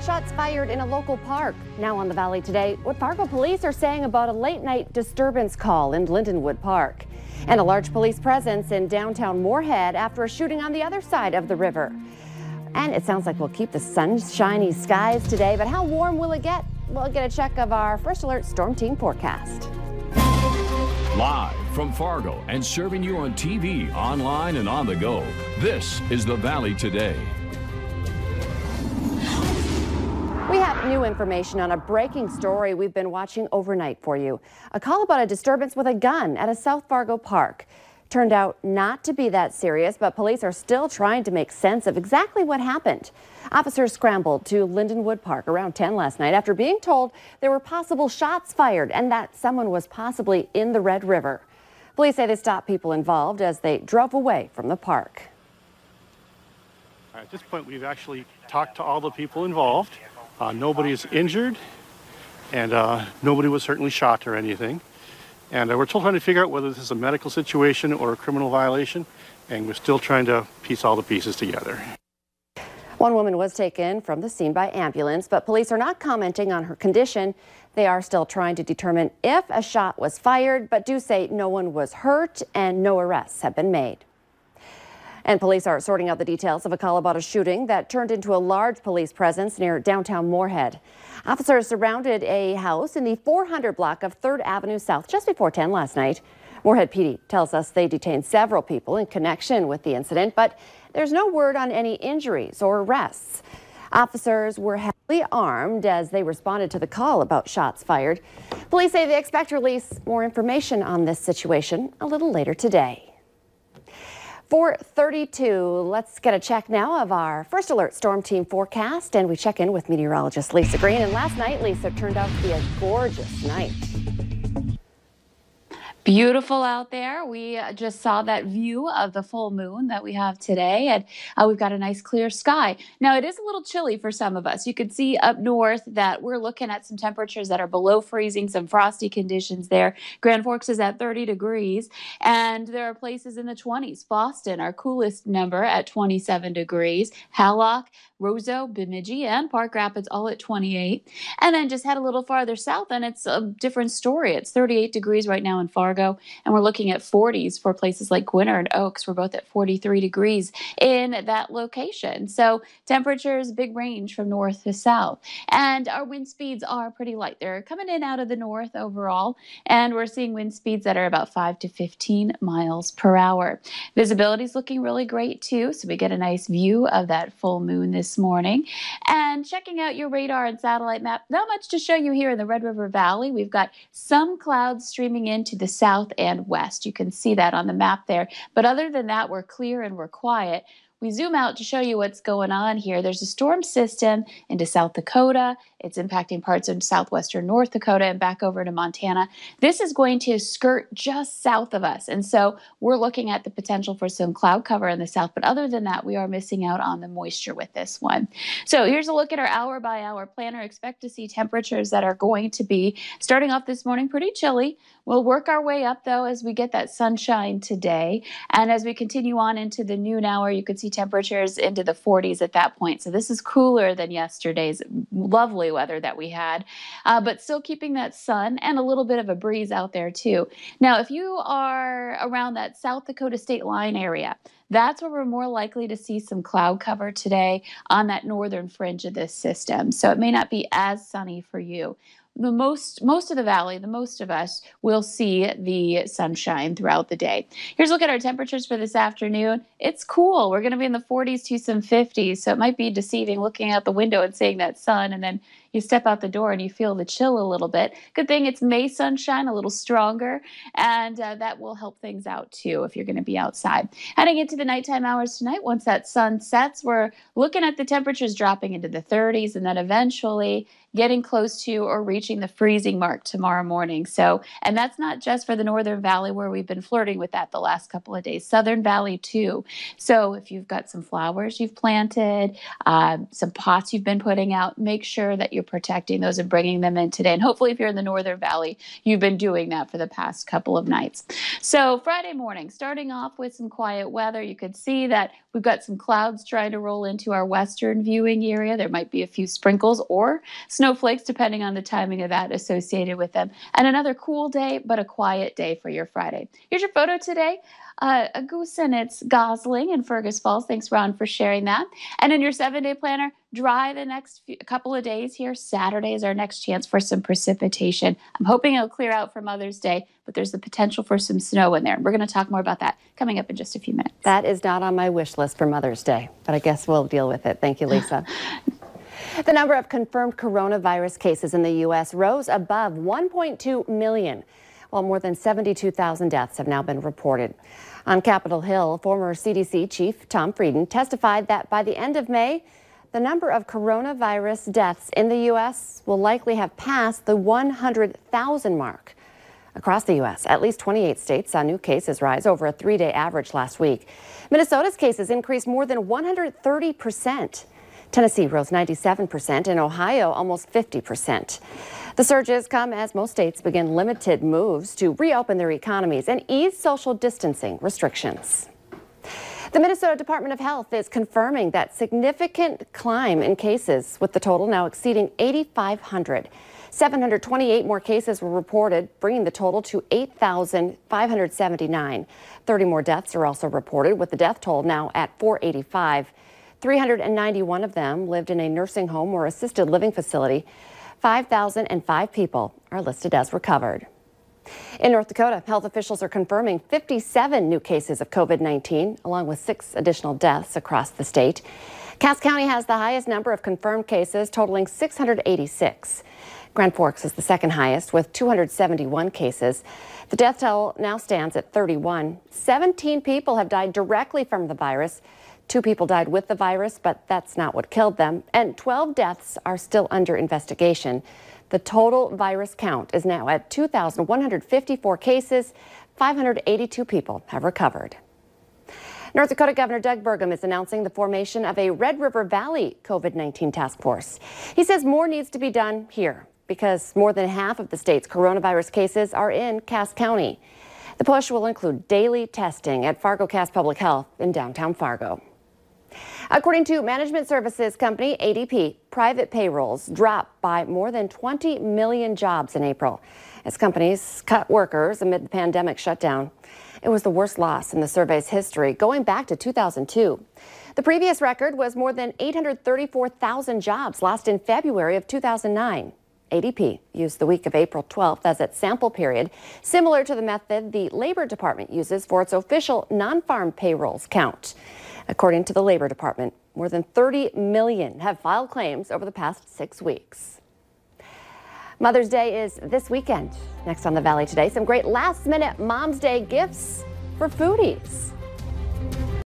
Shots fired in a local park. Now on the Valley today, what Fargo police are saying about a late night disturbance call in Lindenwood Park. And a large police presence in downtown Moorhead after a shooting on the other side of the river. And it sounds like we'll keep the sunshiny skies today, but how warm will it get? We'll get a check of our First Alert Storm Team forecast. Live from Fargo and serving you on TV, online, and on the go, this is the Valley Today. We have new information on a breaking story we've been watching overnight for you. A call about a disturbance with a gun at a South Fargo park. Turned out not to be that serious, but police are still trying to make sense of exactly what happened. Officers scrambled to Lindenwood Park around 10 last night after being told there were possible shots fired and that someone was possibly in the Red River. Police say they stopped people involved as they drove away from the park. At this point, we've actually talked to all the people involved. Nobody is injured, and nobody was certainly shot or anything. And we're still trying to figure out whether this is a medical situation or a criminal violation, and we're still trying to piece all the pieces together. One woman was taken from the scene by ambulance, but police are not commenting on her condition. They are still trying to determine if a shot was fired, but do say no one was hurt and no arrests have been made. And police are sorting out the details of a call about a shooting that turned into a large police presence near downtown Moorhead. Officers surrounded a house in the 400 block of 3rd Avenue South just before 10 last night. Moorhead PD tells us they detained several people in connection with the incident, but there's no word on any injuries or arrests. Officers were heavily armed as they responded to the call about shots fired. Police say they expect to release more information on this situation a little later today. 4:32, let's get a check now of our First Alert Storm Team forecast, and we check in with meteorologist Lisa Green. And last night, Lisa, turned out to be a gorgeous night. Beautiful out there. We just saw that view of the full moon that we have today, and we've got a nice clear sky. Now, it is a little chilly for some of us. You can see up north that we're looking at some temperatures that are below freezing, some frosty conditions there. Grand Forks is at 30 degrees, and there are places in the 20s. Boston, our coolest number, at 27 degrees. Hallock, Roseau, Bemidji, and Park Rapids all at 28. And then just head a little farther south, and it's a different story. It's 38 degrees right now in Fargo, and we're looking at 40s for places like Gwinner and Oaks. We're both at 43 degrees in that location. So temperatures, big range from north to south. And our wind speeds are pretty light. They're coming in out of the north overall, and we're seeing wind speeds that are about 5 to 15 miles per hour. Visibility is looking really great, too, so we get a nice view of that full moon this morning. And checking out your radar and satellite map, not much to show you here in the Red River Valley. We've got some clouds streaming into the south and west. You can see that on the map there. But other than that, we're clear and we're quiet. We zoom out to show you what's going on here. There's a storm system into South Dakota. It's impacting parts of southwestern North Dakota and back over to Montana. This is going to skirt just south of us. And so we're looking at the potential for some cloud cover in the south. But other than that, we are missing out on the moisture with this one. So here's a look at our hour-by-hour planner. Expect to see temperatures that are going to be starting off this morning pretty chilly. We'll work our way up, though, as we get that sunshine today. And as we continue on into the noon hour, you could see temperatures into the 40s at that point. So this is cooler than yesterday's lovely weather that we had, but still keeping that sun and a little bit of a breeze out there too. Now, if you are around that South Dakota state line area, that's where we're more likely to see some cloud cover today on that northern fringe of this system. So it may not be as sunny for you. Most of the valley, the most of us will see the sunshine throughout the day. Here's a look at our temperatures for this afternoon. It's cool. We're going to be in the 40s to some 50s, so it might be deceiving looking out the window and seeing that sun, and then you step out the door and you feel the chill a little bit. Good thing it's May sunshine, a little stronger, and that will help things out too if you're going to be outside. Heading into the nighttime hours tonight, once that sun sets, we're looking at the temperatures dropping into the 30s, and then eventually getting close to or reaching the freezing mark tomorrow morning. So, and that's not just for the Northern Valley where we've been flirting with that the last couple of days, Southern Valley too. So if you've got some flowers you've planted, some pots you've been putting out, make sure that you're protecting those and bringing them in today. And hopefully if you're in the Northern Valley, you've been doing that for the past couple of nights. So Friday morning, starting off with some quiet weather, you could see that we've got some clouds trying to roll into our western viewing area. There might be a few sprinkles or snowflakes, depending on the timing of that associated with them. And another cool day, but a quiet day for your Friday. Here's your photo today. A goose and its gosling in Fergus Falls. Thanks, Ron, for sharing that. And in your 7-day planner, dry the next couple of days here. Saturday is our next chance for some precipitation. I'm hoping it'll clear out for Mother's Day, but there's the potential for some snow in there. We're going to talk more about that coming up in just a few minutes. That is not on my wish list for Mother's Day, but I guess we'll deal with it. Thank you, Lisa. The number of confirmed coronavirus cases in the U.S. rose above 1.2 million. While more than 72,000 deaths have now been reported. On Capitol Hill, former CDC Chief Tom Frieden testified that by the end of May, the number of coronavirus deaths in the U.S. will likely have passed the 100,000 mark. Across the U.S., at least 28 states saw new cases rise over a 3-day average last week. Minnesota's cases increased more than 130%. Tennessee rose 97%, and Ohio almost 50%. The surges come as most states begin limited moves to reopen their economies and ease social distancing restrictions. The Minnesota Department of Health is confirming that significant climb in cases, with the total now exceeding 8,500. 728 more cases were reported, bringing the total to 8,579. 30 more deaths are also reported, with the death toll now at 485. 391 of them lived in a nursing home or assisted living facility. 5,005 people are listed as recovered. In North Dakota, health officials are confirming 57 new cases of COVID-19, along with 6 additional deaths across the state. Cass County has the highest number of confirmed cases, totaling 686. Grand Forks is the second highest, with 271 cases. The death toll now stands at 31. 17 people have died directly from the virus. 2 people died with the virus, but that's not what killed them. And 12 deaths are still under investigation. The total virus count is now at 2,154 cases. 582 people have recovered. North Dakota Governor Doug Burgum is announcing the formation of a Red River Valley COVID-19 task force. He says more needs to be done here because more than half of the state's coronavirus cases are in Cass County. The push will include daily testing at Fargo-Cass Public Health in downtown Fargo. According to management services company ADP, private payrolls dropped by more than 20 million jobs in April as companies cut workers amid the pandemic shutdown. It was the worst loss in the survey's history, going back to 2002. The previous record was more than 834,000 jobs lost in February of 2009. ADP used the week of April 12th as its sample period, similar to the method the Labor Department uses for its official non-farm payrolls count. According to the Labor Department, more than 30 million have filed claims over the past 6 weeks. Mother's Day is this weekend. Next on the Valley Today, some great last-minute Mom's Day gifts for foodies.